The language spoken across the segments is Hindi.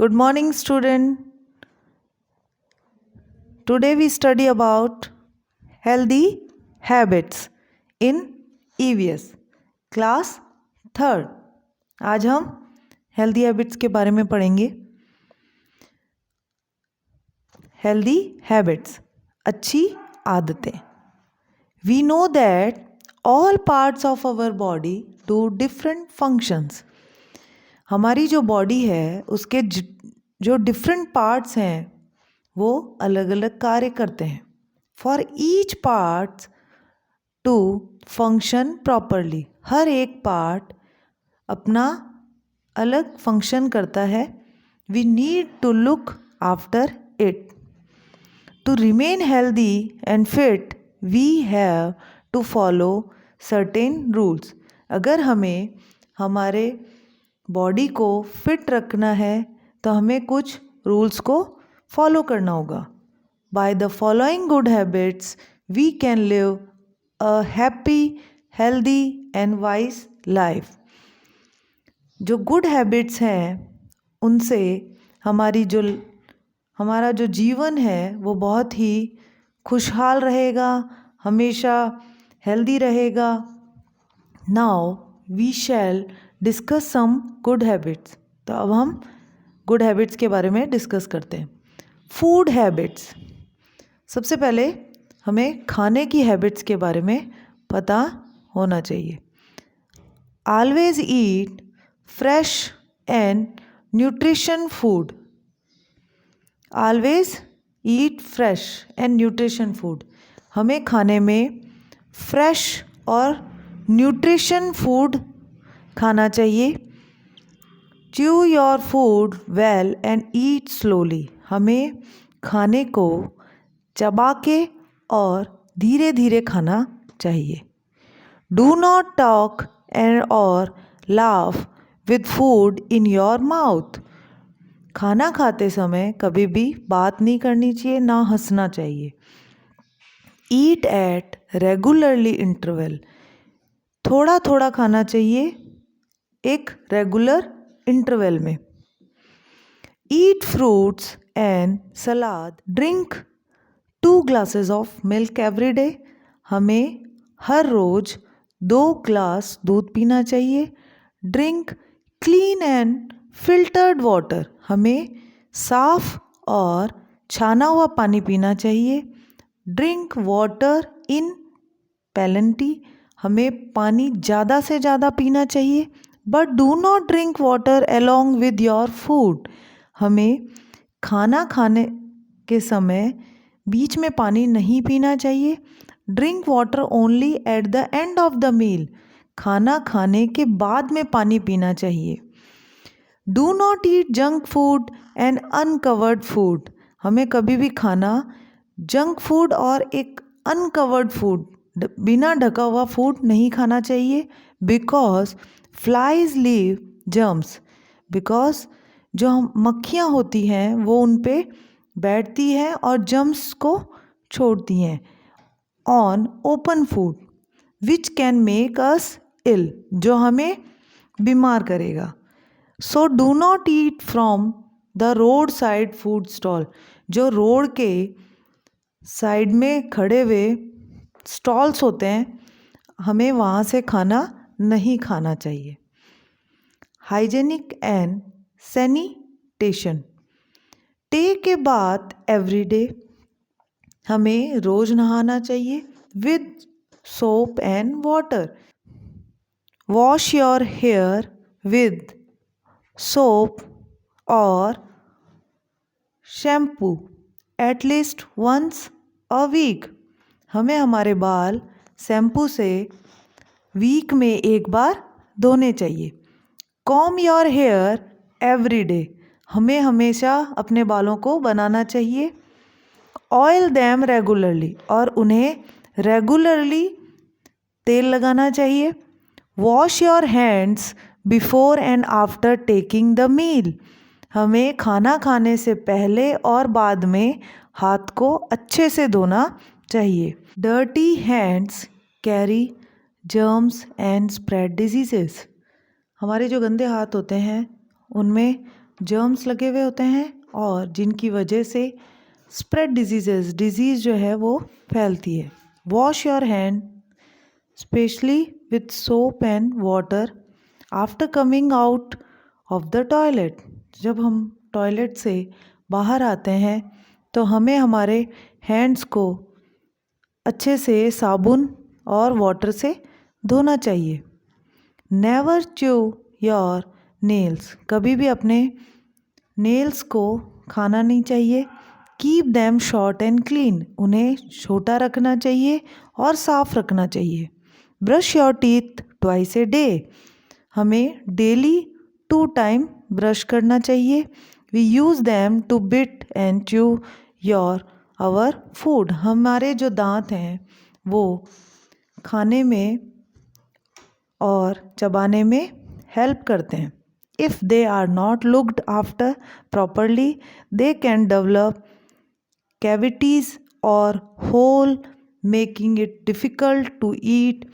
Good morning, student. Today we study about healthy habits in EVS class 3rd. आज हम healthy habits के बारे में पढ़ेंगे. Healthy habits, अच्छी आदतें. We know that all parts of our body do different functions. हमारी जो बॉडी है उसके जो डिफरेंट पार्ट्स हैं वो अलग अलग कार्य करते हैं. For each part to function properly, हर एक पार्ट अपना अलग फंक्शन करता है. We need to look after it. To remain healthy and fit we have to follow certain rules. अगर हमें हमारे बॉडी को फिट रखना है तो हमें कुछ रूल्स को फॉलो करना होगा. By the following good habits we can live a happy, healthy and wise life. जो गुड हैबिट्स हैं उनसे हमारा जो जीवन है वो बहुत ही खुशहाल रहेगा, हमेशा हेल्दी रहेगा. Now we shall discuss some good habits. तो अब हम गुड हैबिट्स के बारे में डिस्कस करते हैं. Food habits. सबसे पहले हमें खाने की हैबिट्स के बारे में पता होना चाहिए. Always eat fresh and nutrition food. Always eat fresh and nutrition food. हमें खाने में फ्रेश और न्यूट्रिशन फूड खाना चाहिए. Chew your food well and eat slowly. हमें खाने को चबा के और धीरे धीरे खाना चाहिए. डू नॉट टॉक एंड और laugh with food in your mouth. खाना खाते समय कभी भी बात नहीं करनी चाहिए, ना हंसना चाहिए. Eat at regularly interval. थोड़ा थोड़ा खाना चाहिए एक रेगुलर इंटरवल में. Eat fruits and salad. Drink 2 glasses of milk every day. हमें हर रोज 2 ग्लास दूध पीना चाहिए. Drink clean and filtered water. हमें साफ और छाना हुआ पानी पीना चाहिए. Drink water in plenty. हमें पानी ज़्यादा से ज़्यादा पीना चाहिए. But do not drink water along with your food. हमें खाना खाने के समय बीच में पानी नहीं पीना चाहिए. Drink water only at the end of the meal. खाना खाने के बाद में पानी पीना चाहिए. Do not eat junk food and uncovered food. हमें कभी भी खाना जंक फूड और एक अनकवर्ड फूड, बिना ढका हुआ फूड नहीं खाना चाहिए. Because flies leave germs. Because जो मक्खियाँ होती हैं वो उन पे बैठती हैं और जर्म्स को छोड़ती हैं on open food which can make us ill. जो हमें बीमार करेगा. So do not eat from the road side food stall. जो रोड के साइड में खड़े हुए स्टॉल्स होते हैं हमें वहाँ से खाना नहीं खाना चाहिए. Hygienic and sanitation. Take a bath every day. हमें रोज़ नहाना चाहिए with soap and water. Wash your hair with soap और shampoo at least once a week. हमें हमारे बाल शैम्पू से वीक में एक बार धोने चाहिए. Comb your hair every day. हमें हमेशा अपने बालों को बनाना चाहिए. Oil them regularly. और उन्हें रेगुलरली तेल लगाना चाहिए. Wash your hands before and after taking the meal. हमें खाना खाने से पहले और बाद में हाथ को अच्छे से धोना चाहिए. Dirty hands carry germs and spread diseases. हमारे जो गंदे हाथ होते हैं उनमें जर्म्स लगे हुए होते हैं और जिनकी वजह से स्प्रेड डिजीज़ जो है वो फैलती है। Wash your hand specially with soap and water after coming out of the toilet. जब हम टॉयलेट से बाहर आते हैं तो हमें हमारे हैंड्स को अच्छे से साबुन और वाटर से धोना चाहिए। नेवर च्यू योर नेल्स, कभी भी अपने नेल्स को खाना नहीं चाहिए। Keep them short and clean, उन्हें छोटा रखना चाहिए और साफ रखना चाहिए। Brush your teeth twice a day, हमें डेली 2 टाइम ब्रश करना चाहिए। We use them to bite and chew our आवर फूड, हमारे जो दांत हैं वो खाने में और चबाने में हेल्प करते हैं। If they are not looked after properly, they can develop cavities or hole, making it difficult to eat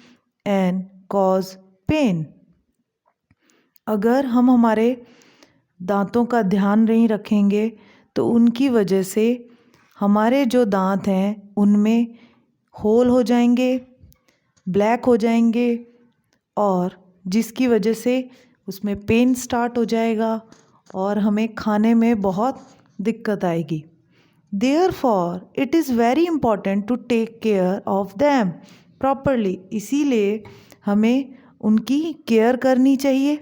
and cause pain. अगर हम हमारे दांतों का ध्यान नहीं रखेंगे तो उनकी वजह से हमारे जो दांत हैं उनमें होल हो जाएंगे, ब्लैक हो जाएंगे और जिसकी वजह से उसमें पेन स्टार्ट हो जाएगा और हमें खाने में बहुत दिक्कत आएगी। Therefore it is very important to take care of them properly, इसीलिए हमें उनकी केयर करनी चाहिए,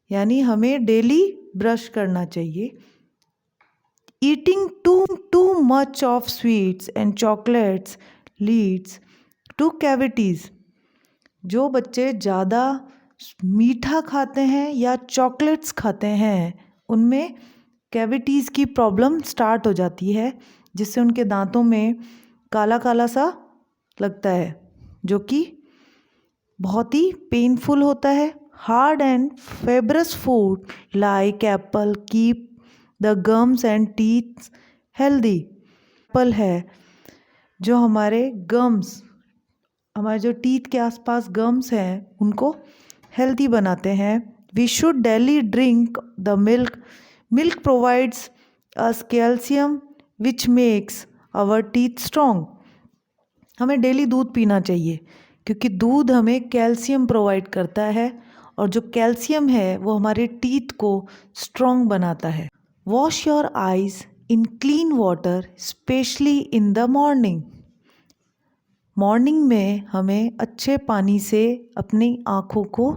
यानी हमें डेली ब्रश करना चाहिए। Eating too much of sweets and chocolates leads to cavities, जो बच्चे ज़्यादा मीठा खाते हैं या चॉकलेट्स खाते हैं उनमें कैविटीज़ की प्रॉब्लम स्टार्ट हो जाती है, जिससे उनके दांतों में काला काला सा लगता है जो कि बहुत ही पेनफुल होता है। Hard and fibrous food like Apple keep the gums and teeth healthy. Apple है जो हमारे गम्स, हमारे जो टीथ के आसपास गम्स हैं उनको हेल्दी बनाते हैं। We should daily drink the milk, milk provides us calcium which makes our teeth strong, हमें डेली दूध पीना चाहिए क्योंकि दूध हमें कैल्शियम प्रोवाइड करता है और जो कैल्शियम है वो हमारे टीथ को स्ट्रॉन्ग बनाता है। Wash your eyes in clean water specially in the morning, morning में हमें अच्छे पानी से अपनी आँखों को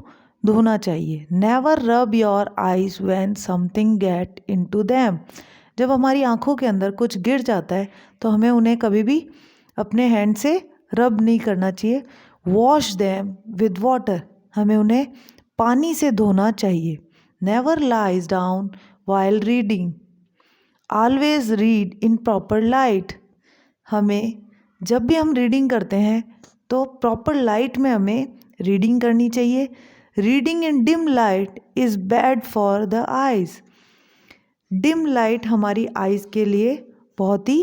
धोना चाहिए। Never rub your eyes when something get into them, जब हमारी आँखों के अंदर कुछ गिर जाता है तो हमें उन्हें कभी भी अपने हैंड से रब नहीं करना चाहिए। वॉश दैम विद वाटर, हमें उन्हें पानी से धोना चाहिए। Never lies down while reading, always read in proper light, हमें जब भी हम रीडिंग करते हैं तो प्रॉपर लाइट में हमें रीडिंग करनी चाहिए। Reading in dim light is bad for the eyes, dim light हमारी आइज़ के लिए बहुत ही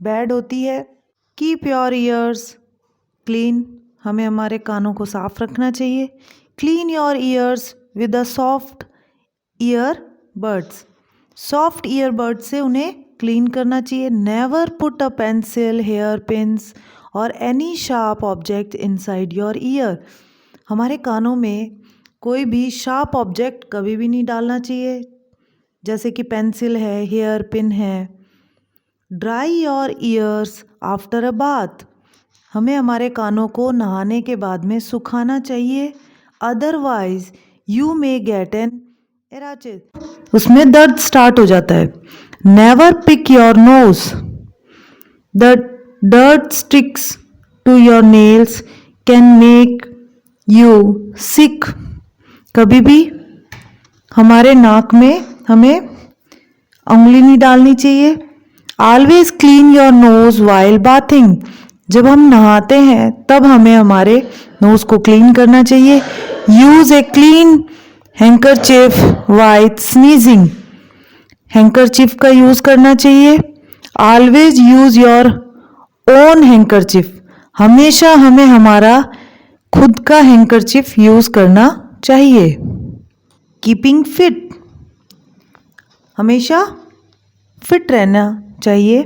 बैड होती है। कीप योर ईयर्स क्लीन, हमें हमारे कानों को साफ रखना चाहिए। Clean your ears with a soft ear buds, soft ear buds से उन्हें क्लीन करना चाहिए। Never put a pencil, hair pins और any sharp object inside your ear, हमारे कानों में कोई भी शार्प ऑब्जेक्ट कभी भी नहीं डालना चाहिए, जैसे कि पेंसिल है, हेयर पिन है। Dry your ears after a bath, हमें हमारे कानों को नहाने के बाद में सुखाना चाहिए। Otherwise you may get an earaches, उसमें दर्द स्टार्ट हो जाता है। Never pick your nose, the dirt sticks to your nails can make you sick, कभी भी हमारे नाक में हमें उंगली नहीं डालनी चाहिए। Always clean your nose while bathing, जब हम नहाते हैं तब हमें हमारे नोज को क्लीन करना चाहिए। Use a clean handkerchief while sneezing, handkerchief का यूज करना चाहिए। Always use your own handkerchief, हमेशा हमें हमारा खुद का हैंकरचिफ यूज करना चाहिए। कीपिंग फिट, हमेशा फिट रहना चाहिए।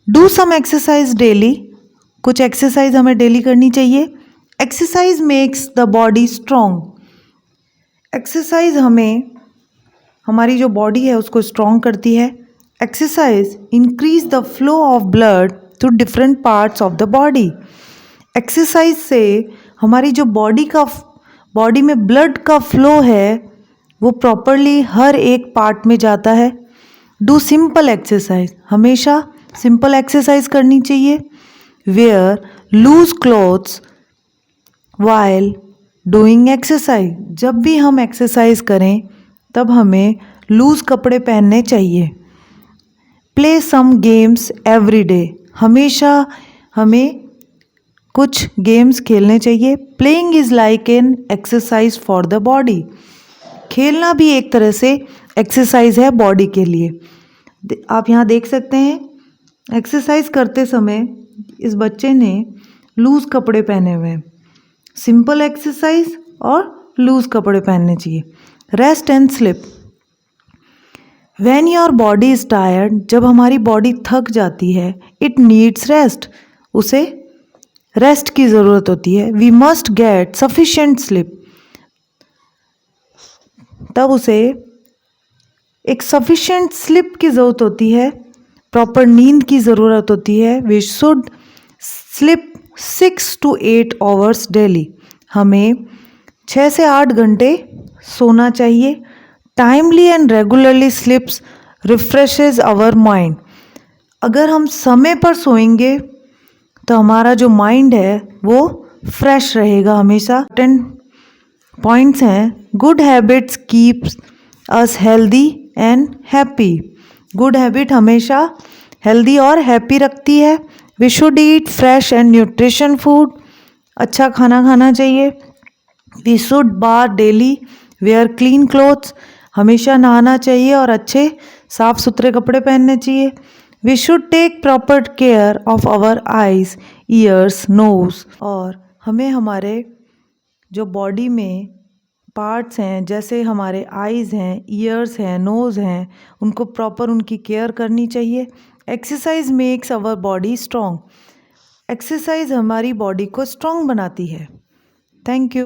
डू सम एक्सरसाइज डेली, कुछ एक्सरसाइज हमें डेली करनी चाहिए। Exercise makes the body strong, exercise हमें हमारी जो बॉडी है उसको स्ट्रॉन्ग करती है। Exercise increase the flow of blood to different parts of the body, exercise से हमारी जो बॉडी में ब्लड का फ्लो है वो प्रॉपरली हर एक पार्ट में जाता है। डू सिंपल एक्सरसाइज, हमेशा सिंपल एक्सरसाइज करनी चाहिए। Wear loose clothes while doing exercise, जब भी हम एक्सरसाइज करें तब हमें लूज कपड़े पहनने चाहिए। Play some games every day, हमेशा हमें कुछ गेम्स खेलने चाहिए। Playing is like an exercise for the body, खेलना भी एक तरह से एक्सरसाइज है बॉडी के लिए। आप यहाँ देख सकते हैं एक्सरसाइज करते समय इस बच्चे ने लूज़ कपड़े पहने हुए हैं। सिंपल एक्सरसाइज और लूज़ कपड़े पहनने चाहिए। Rest and sleep, when your body is tired, जब हमारी बॉडी थक जाती है, इट नीड्स रेस्ट, उसे रेस्ट की ज़रूरत होती है। We must get sufficient sleep, तब उसे एक सफिशेंट स्लिप की ज़रूरत होती है, प्रॉपर नींद की ज़रूरत होती है। We should sleep 6 to 8 hours daily, हमें 6 से 8 घंटे सोना चाहिए। Timely and regularly sleeps refreshes our mind, अगर हम समय पर सोएंगे तो हमारा जो माइंड है वो फ्रेश रहेगा हमेशा। 10 पॉइंट्स हैं। Good habits keeps us healthy and happy, good habit हमेशा हेल्दी और हैप्पी रखती है। We should eat fresh and nutrition food, अच्छा खाना खाना चाहिए। We should bath daily, wear clean clothes, हमेशा नहाना चाहिए और अच्छे साफ सुथरे कपड़े पहनने चाहिए। We should take proper care of our eyes, ears, nose, और हमें हमारे जो बॉडी में पार्ट्स हैं जैसे हमारे आइज़ हैं, ईयर्स हैं, नोज़ हैं, उनको प्रॉपर उनकी केयर करनी चाहिए। Exercise makes our body strong, exercise हमारी बॉडी को स्ट्रॉन्ग बनाती है। Thank you.